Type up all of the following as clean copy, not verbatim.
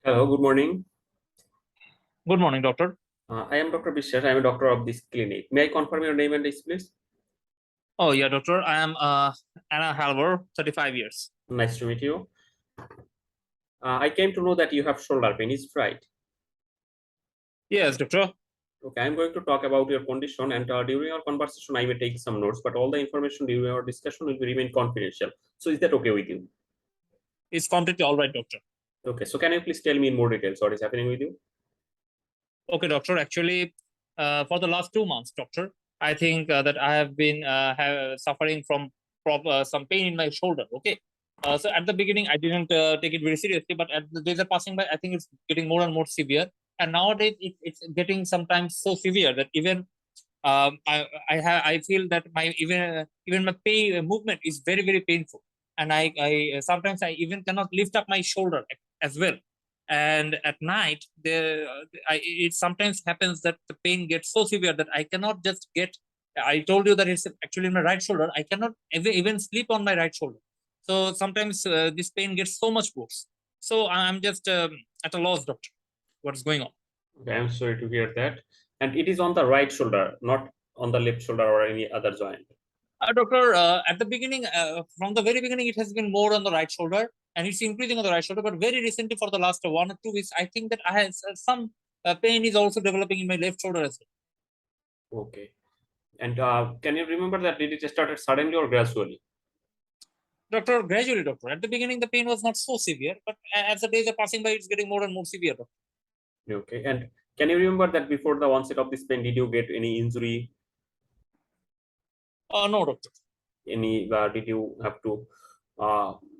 Hello, good morning. Good morning, doctor. I am Dr. Bishar. I am a doctor of this clinic. May I confirm your name and age, please? Oh, yeah, doctor. I am Anna Halvor, 35 years. Nice to meet you. I came to know that you have shoulder pain. Is it right? Yes, doctor. Okay, I'm going to talk about your condition, and during our conversation, I may take some notes, but all the information during our discussion will be remain confidential. So, is that okay with you? It's completely all right, doctor. Okay, so can you please tell me in more details what is happening with you? Okay, doctor. Actually, for the last 2 months, doctor, I think that I have been suffering from some pain in my shoulder. Okay. So at the beginning, I didn't take it very seriously, but as the days are passing by, I think it's getting more and more severe. And nowadays, it's getting sometimes so severe that even I feel that my even my pain movement is very painful, and I sometimes I even cannot lift up my shoulder as well. And at night, it sometimes happens that the pain gets so severe that I cannot just get. I told you that it's actually in my right shoulder. I cannot even sleep on my right shoulder. So sometimes this pain gets so much worse. So I'm just at a loss, doctor. What is going on? Okay, I'm sorry to hear that. And it is on the right shoulder, not on the left shoulder or any other joint. Doctor, at the beginning, from the very beginning, it has been more on the right shoulder and it's increasing on the right shoulder. But very recently, for the last 1 or 2 weeks, I think that I have some pain is also developing in my left shoulder as Okay. And can you remember that did it started suddenly or gradually? well. Doctor, gradually, doctor. At the beginning, the pain was not so severe, but as the days are passing by, it's getting more and more severe. Doctor. Okay. And can you remember that before the onset of this pain, did you get any injury? No, doctor. Any did you have to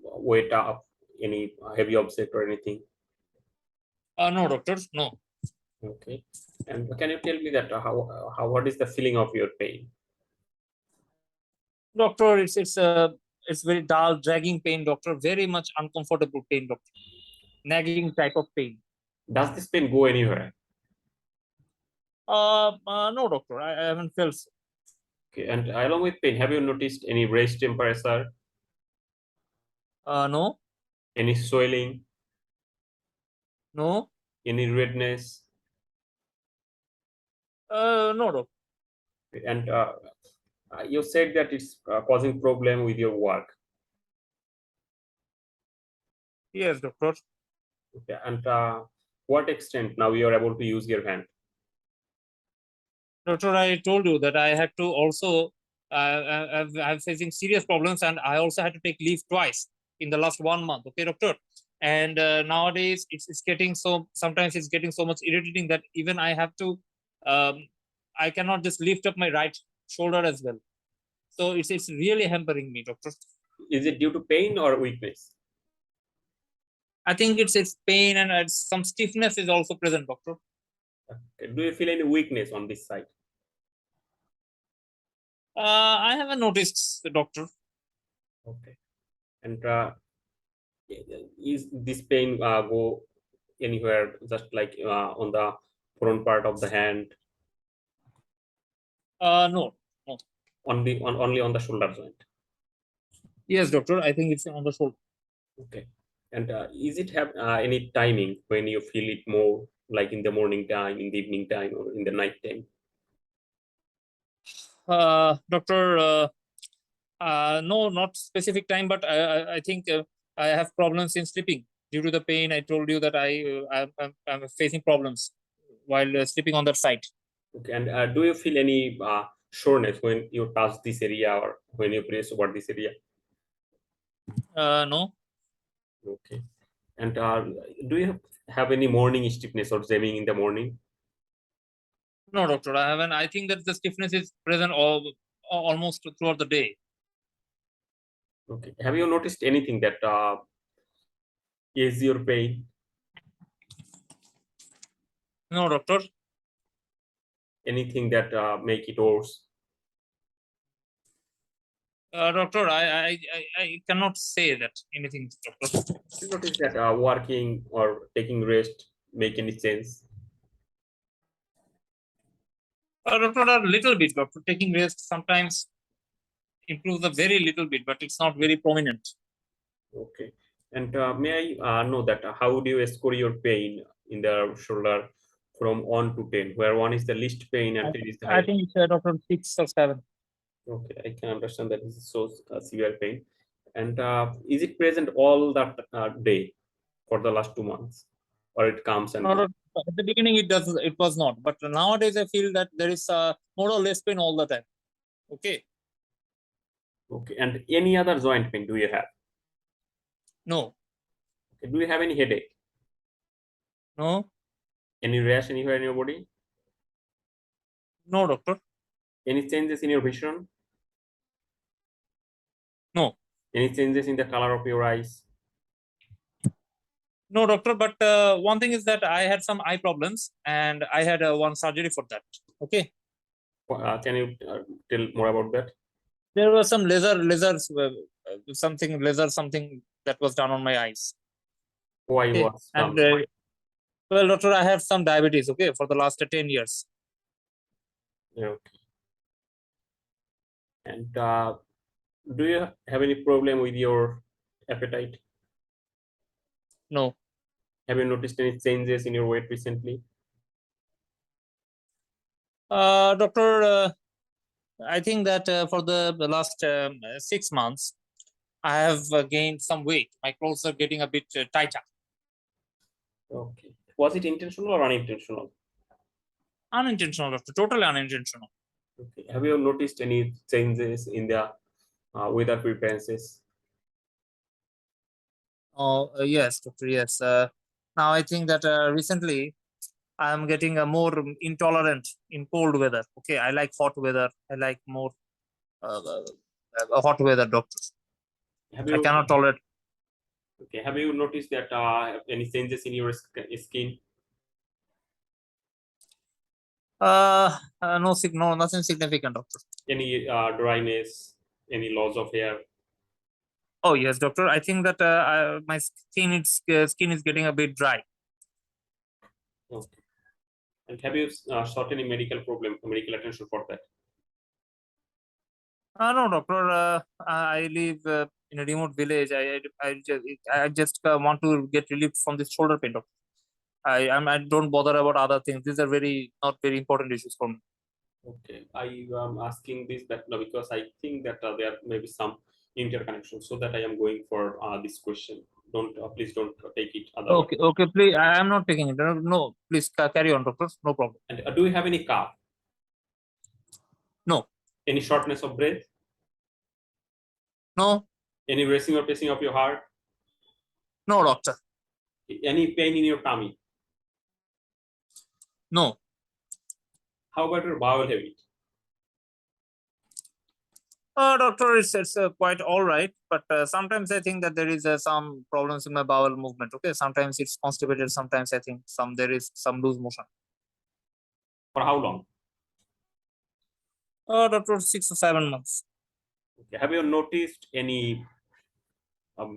weight up any heavy object or anything? No, doctor. No. Okay. And can you tell me that how what is the feeling of your pain? Doctor, it's very dull, dragging pain, doctor. Very much uncomfortable pain, doctor. Nagging type of pain. Does this pain go anywhere? No, doctor. I haven't felt so. Okay. And along with pain, have you noticed any raised temperature, No, any swelling, no. any redness? No, doctor. And you said that it's causing problem with your work. Yes, doctor. Okay. And what extent now you are able to use your hand? Doctor, I told you that I had to also, I'm facing serious problems and I also had to take leave twice in the last 1 month. Okay, doctor. And nowadays it's getting so, sometimes it's getting so much irritating that even I have to, I cannot just lift up my right shoulder as well. So it's really hampering me, doctor. Is it due to pain or weakness? I think it's pain and some stiffness is also present, doctor. Okay. Do you feel any weakness on this side? I haven't noticed, doctor. Okay. And is this pain go anywhere just like on the front part of the hand, No, no. only on the shoulder joint? Yes, doctor. I think it's on the shoulder. Okay. And is it have any timing when you feel it more, like in the morning time, in the evening time, or in the night time? Doctor, no, not specific time, but I think I have problems in sleeping due to the pain. I told you that I'm facing problems while sleeping on that side. Okay. And do you feel any soreness when you touch this area or when you press over this area? No, Okay. And do you have any morning stiffness or jamming in the morning? no, doctor. I haven't. I think that the stiffness is present almost throughout the day. Okay. Have you noticed anything that is your pain? No, doctor. Anything that make it worse? Doctor, I cannot say that anything, doctor. You notice that working or taking rest make any sense? Doctor, a little bit, doctor. Taking rest sometimes improves a very little bit, but it's not very prominent. Okay. And may I know that how do you score your pain in the shoulder from 1 to 10, where 1 is the least pain and 10 is the I highest? think it's Dr. 6 or 7. Okay, I can understand that this is so severe pain. And is it present all that day for the last 2 months, or it comes and No, goes? no, at the beginning it was not, but nowadays I feel that there is more or less pain all the time. Okay, Okay, and any other joint pain do you have? no, Okay, do you have any headache? no, Any rash anywhere in your body? no, doctor, Any changes in your vision? no, Any changes in the color of your eyes? no, doctor. But one thing is that I had some eye problems, and I had one surgery for that. Okay, Can you tell more about that? there was some something that was done on my eyes. Why Okay, was and done? well, doctor, I have some diabetes. Okay, for the last 10 years. Yeah. And do you have any problem with your appetite? No, Have you noticed any changes in your weight recently? doctor. I think that for the last 6 months, I have gained some weight. My clothes are getting a bit tighter. Okay. Was it intentional or unintentional? Unintentional, doctor. Totally unintentional. Okay. Have you noticed any changes in the weather preferences? Oh, yes, doctor. Yes. Now I think that recently I am getting a more intolerant in cold weather. Okay, I like hot weather. I like more hot weather, doctor. Have I you cannot tolerate. okay? Have you noticed that any changes in your skin? No, no, nothing significant, doctor. Any dryness? Any loss of hair? Oh yes, doctor. I think that my skin is getting a bit dry. Okay. And have you sought any medical attention for that? No, doctor. I live in a remote village. I just want to get relief from this shoulder pain, doctor. I don't bother about other things. These are not very important issues for me. Okay, I am asking this that no, because I think that there may be some interconnection, so that I am going for this question. Don't please don't take it otherwise. Okay, okay. Please, I am not taking it. No, no, please carry on, doctor. No problem. And do you have any cough? No, Any shortness of breath? no, Any racing or pacing of your heart? no, doctor. Any pain in your tummy? No. How about your bowel habit? Doctor, it's quite all right, but sometimes I think that there is some problems in my bowel movement. Okay, sometimes it's constipated. Sometimes I think there is some loose motion. For how long? Doctor, 6 or 7 months. Okay. Have you noticed any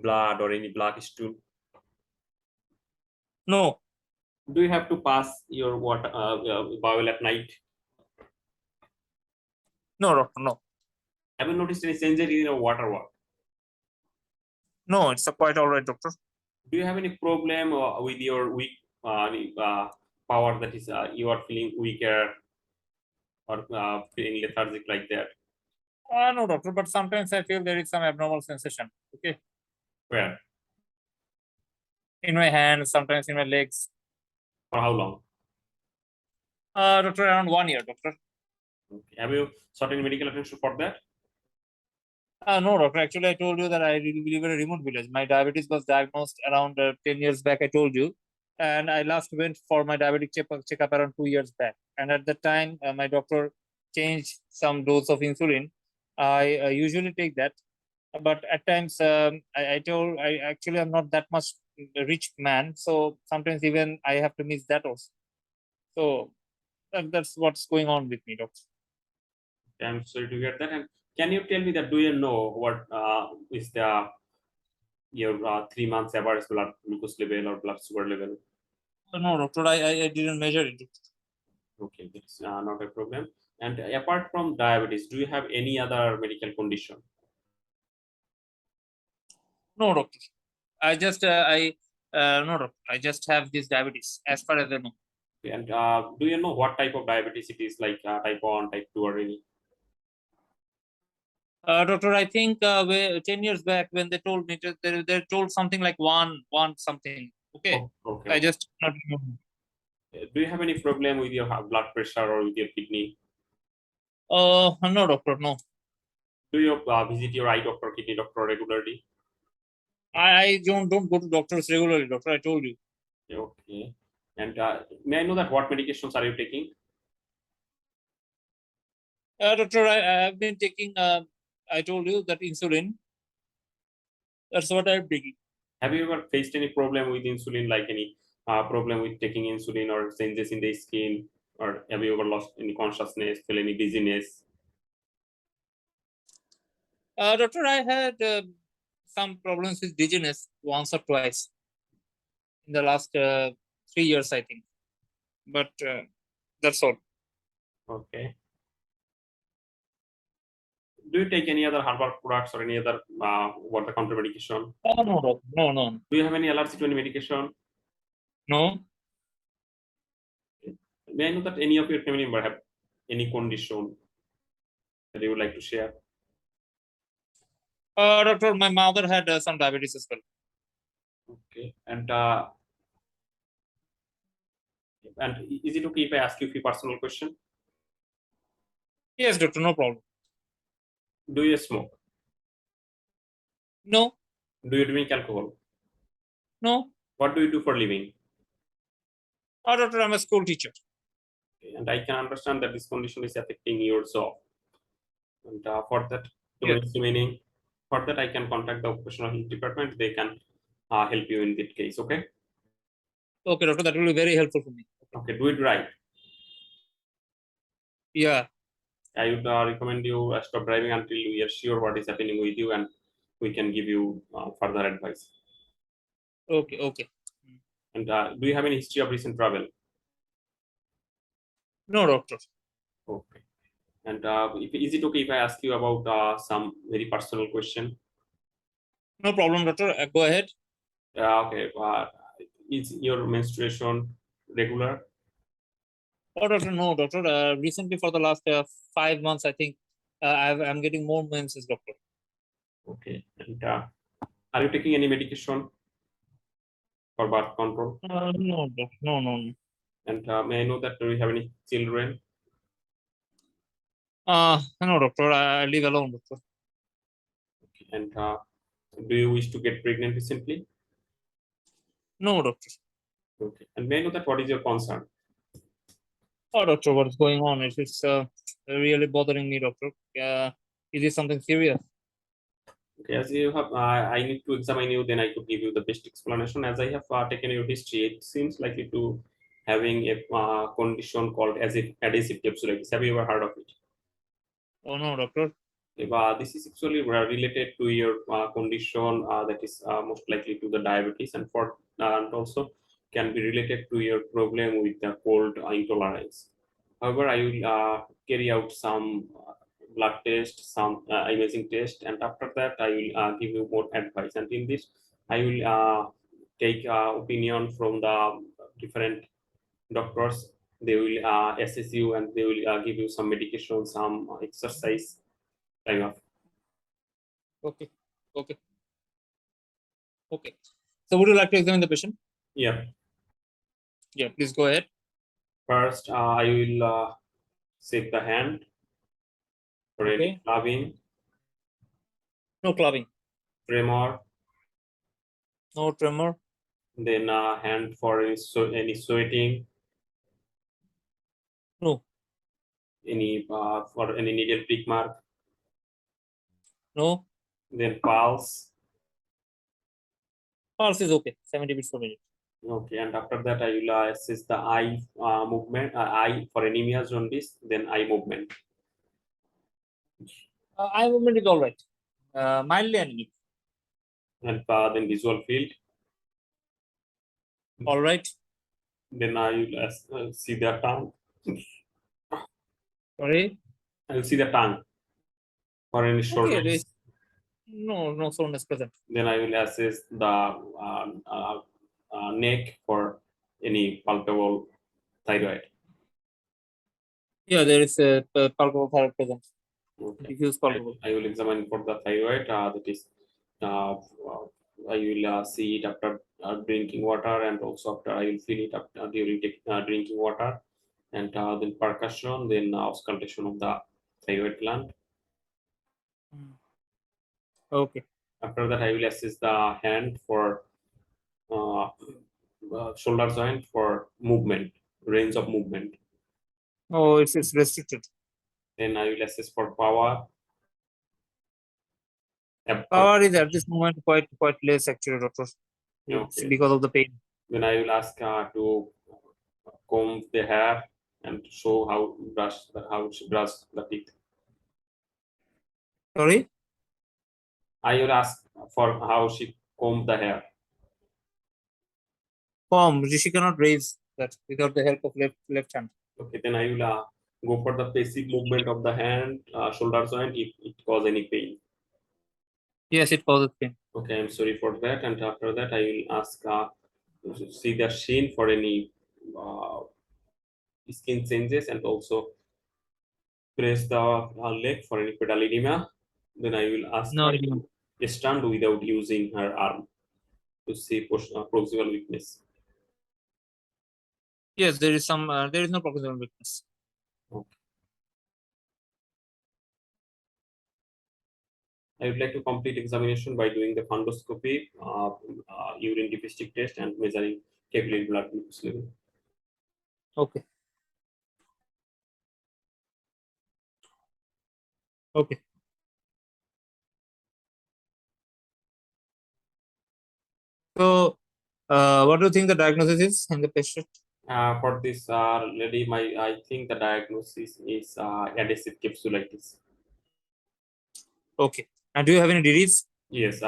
blood or any black stool? No, Do you have to pass your water bowel at night? no, doctor, no, Have you noticed any changes in your water work? no. It's quite all right, doctor. Do you have any problem with your weak power, that is you are feeling weaker or feeling lethargic like that? No, doctor, but sometimes I feel there is some abnormal sensation. Okay, Where? in my hands, sometimes in my legs. For how long? Doctor, around 1 year, doctor. Okay. Have you sought any medical attention for that? No, doctor. Actually, I told you that I really live in a remote village. My diabetes was diagnosed around 10 years back, I told you. And I last went for my diabetic checkup around 2 years back. And at that time, my doctor changed some dose of insulin. I usually take that. But at times, I actually am not that much rich man. So sometimes even I have to miss that also. So that's what's going on with me, doctor. I'm sorry to hear that. And can you tell me that do you know what is the your 3 months average blood glucose level or blood sugar level? No, doctor, I didn't measure it. Okay, that's not a problem. And apart from diabetes, do you have any other medical condition? No, doctor. I just no doctor. I just have this diabetes as far as I know. And do you know what type of diabetes it is, like type 1, type 2, or any? Doctor, I think 10 years back when they told me they told something like one something. Okay, Oh, okay, I okay. just not remember. Do you have any problem with your blood pressure or with your kidney? No doctor, no. Do you visit your eye doctor, kidney doctor regularly? I don't go to doctors regularly, doctor. I told you. Okay. And may I know that what medications are you taking? Doctor, I have been taking. I told you that insulin. That's what I'm taking. Have you ever faced any problem with insulin, like any problem with taking insulin or changes in the skin? Or have you ever lost any consciousness, feel any dizziness? Doctor, I had some problems with dizziness once or twice in the last 3 years, I think. But that's all. Okay. Do you take any other herbal products or any other over-the-counter medication? No, doctor. No, no, Do you have any allergy to any medication? no. May I know that any of your family member have any condition that you would like to share? Doctor, my mother had some diabetes as well. Okay. And is it okay if I ask you a few personal questions? Yes, doctor, no problem. Do you smoke? No, Do you drink alcohol? no. What do you do for a living? Doctor, I'm a school teacher. Okay, and I can understand that this condition is affecting your job. And for that, Yes. meaning for that, I can contact the occupational health department. They can help you in that case. Okay. Okay, doctor, that will be very helpful for me. Okay. Do it right. Yeah. I would recommend you stop driving until we are sure what is happening with you, and we can give you further advice. Okay, okay. And do you have any history of recent travel? No, doctor. Okay. And is it okay if I ask you about some very personal question? No problem, doctor. Go ahead. Okay. Is your menstruation regular? Oh, doctor, no, doctor. Recently, for the last 5 months, I think I'm getting more menses, doctor. Okay. And are you taking any medication for birth control? No, doctor. No, no, no. And may I know that do you have any children? No, doctor. I live alone, doctor. And do you wish to get pregnant recently? No, doctor. Okay. And may I know that what is your concern? Oh, doctor, what is going on? It's really bothering me, doctor. Is it something serious? Okay, as you have, I need to examine you, then I could give you the best explanation. As I have taken your history, it seems likely to having a condition called as if adhesive capsulitis. Have you ever heard of it? Oh, no, doctor. If, this is actually related to your condition that is most likely to the diabetes, and also can be related to your problem with the cold intolerance. However, I will carry out some blood test, some imaging test, and after that, I will give you more advice. And in this, I will take opinion from the different doctors. They will assess you and they will give you some medication, some exercise kind of. Okay. Okay. Okay. So, would you like to examine the patient? Yeah. Yeah, please go ahead. First, I will shake the hand for any Okay. clubbing, No clubbing. tremor, No tremor. then hand for any sweating, No. any for any needle prick mark, No. then pulse. Pulse is okay. 70 beats per minute. Okay, and after that, I will assess the eye movement, eye for anemia jaundice, then eye movement. Eye movement is all right. Mildly anemic. And then visual field. All right. Then I will see the tongue. Sorry. I will see the tongue for any Okay. shortness. No soreness present. Then I will assess the neck for any palpable thyroid. Yeah, there is a palpable thyroid present. Okay. Diffuse palpable. I will examine for the thyroid. That is, I will see it after drinking water, and also after I will feel it after during drinking water, and then percussion, then auscultation of the thyroid gland. Okay. After that, I will assess the hand for uh, shoulder joint for movement, range of movement. Oh, it's restricted. Then I will assess for power. Power is at this moment quite less actually, doctor. It's Okay. because of the pain. Then I will ask to comb the hair and show how she brush the teeth. Sorry, I will ask for how she comb the hair. palm. She cannot raise that without the help of left hand. Okay, then I will go for the basic movement of the hand, shoulder joint if it cause any pain. Yes, it causes pain. Okay, I'm sorry for that. And after that, I will ask to see the sheen for any skin changes, and also press the leg for any pedal edema. Then I will ask No, her no. to stand without using her arm to see proximal weakness. Yes, there is some. There is no proximal weakness. Okay. I would like to complete examination by doing the fundoscopy, urine depistic test, and measuring capillary blood glucose level. Okay. Okay. So, what do you think the diagnosis is in the patient? For this lady, I think the diagnosis is adhesive capsulitis. Okay. And do you have any disease? Yes,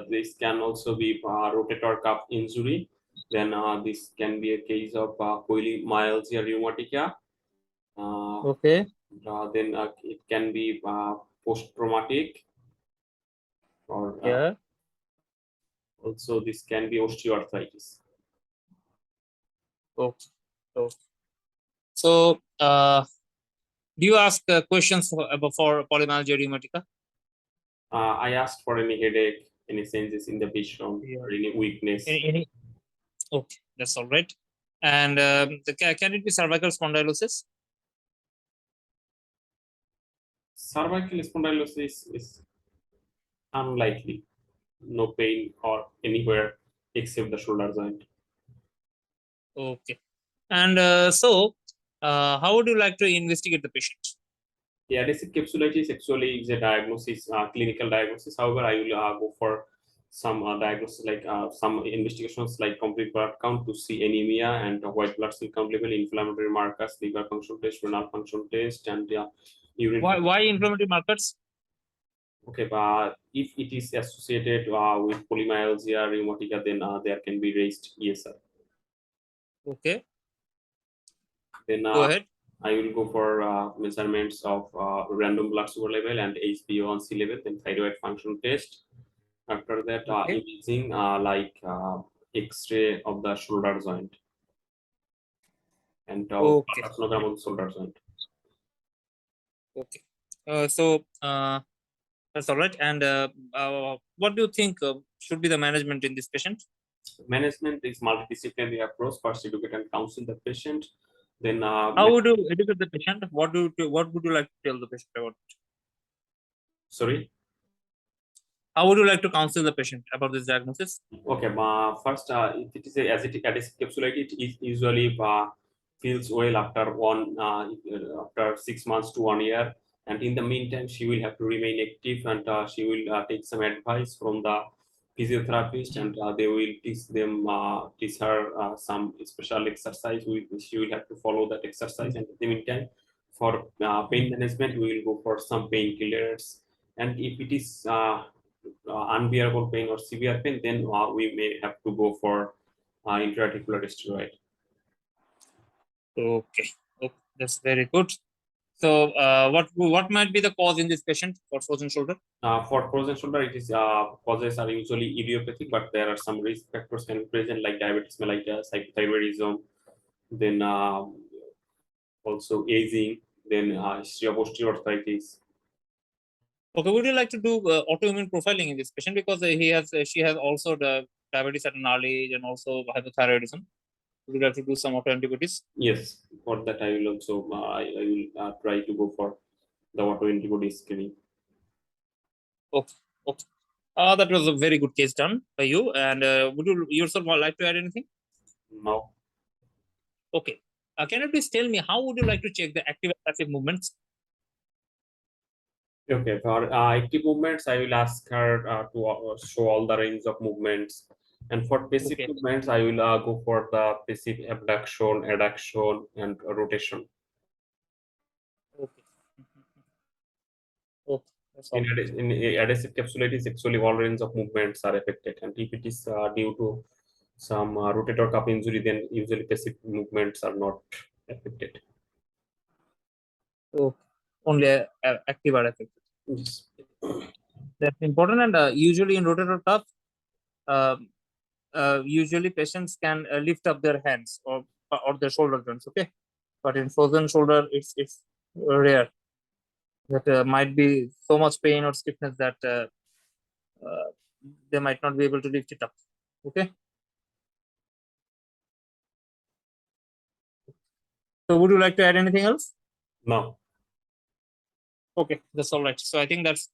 this can also be rotator cuff injury. Then this can be a case of polymyalgia rheumatica. Uh, Okay. then it can be post-traumatic, or Yeah. also this can be osteoarthritis. Okay. Okay. So, do you ask questions for polymyalgia rheumatica? I asked for any headache, any changes in the vision, Yeah. or any weakness. Any? Okay, that's all right. And can it be cervical spondylosis? Cervical spondylosis is unlikely. No pain or anywhere except the shoulder joint. Okay. And how would you like to investigate the patient? The adhesive capsulitis actually is a diagnosis, clinical diagnosis. However, I will go for some diagnosis like some investigations like complete blood count to see anemia and white blood cell count level, inflammatory markers, liver function test, renal function test, and urine. Why inflammatory markers? Okay, but if it is associated with polymyalgia rheumatica, then there can be raised ESR. Okay, Then go ahead. I will go for measurements of random blood sugar level and HbA1c level, then thyroid function test. After that, Okay. imaging like X-ray of the shoulder joint and Okay. ultrasonogram of the shoulder joint. Okay. That's all right. And what do you think should be the management in this patient? Management is multidisciplinary approach. First, educate and counsel the patient. Then, How would you educate the patient? What would you like to tell the patient about? sorry. How would you like to counsel the patient about this diagnosis? Okay, first, if it is a adhesive capsulitis, it is usually feels well after after 6 months to 1 year, and in the meantime, she will have to remain active, and she will take some advice from the physiotherapist, and they will teach her some special exercise. She will have to follow that exercise, and in the meantime, for pain management, we will go for some painkillers, and if it is unbearable pain or severe pain, then we may have to go for intraarticular steroid. Okay. Okay, that's very good. So, what might be the cause in this patient for frozen shoulder? For frozen shoulder, it is causes are usually idiopathic, but there are some risk factors can be present like diabetes mellitus, hypothyroidism, then also aging, then history of osteoarthritis. Okay, would you like to do autoimmune profiling in this patient because she has also the diabetes at an early age and also hypothyroidism? Would you like to do some autoantibodies? Yes, for that I will also I will try to go for the autoantibody screening. Okay, okay. That was a very good case done by you. And would you yourself like to add anything? Now, Okay. Can you please tell me how would you like to check the active and passive movements? okay, for active movements, I will ask her to show all the range of movements. And for passive Okay. movements, I will go for the passive abduction, adduction, and rotation. Okay. Okay. That's In, all. in adhesive capsulitis, actually all range of movements are affected. And if it is due to some rotator cuff injury, then usually passive movements are not affected. Okay. Only active are affected. Yes. That's important. And usually in rotator cuff, um, usually patients can lift up their hands or their shoulder joints. Okay, but in frozen shoulder, it's rare that might be so much pain or stiffness that uh, they might not be able to lift it up. Okay, so would you like to add anything else? Now. Okay, that's all right. So I think that's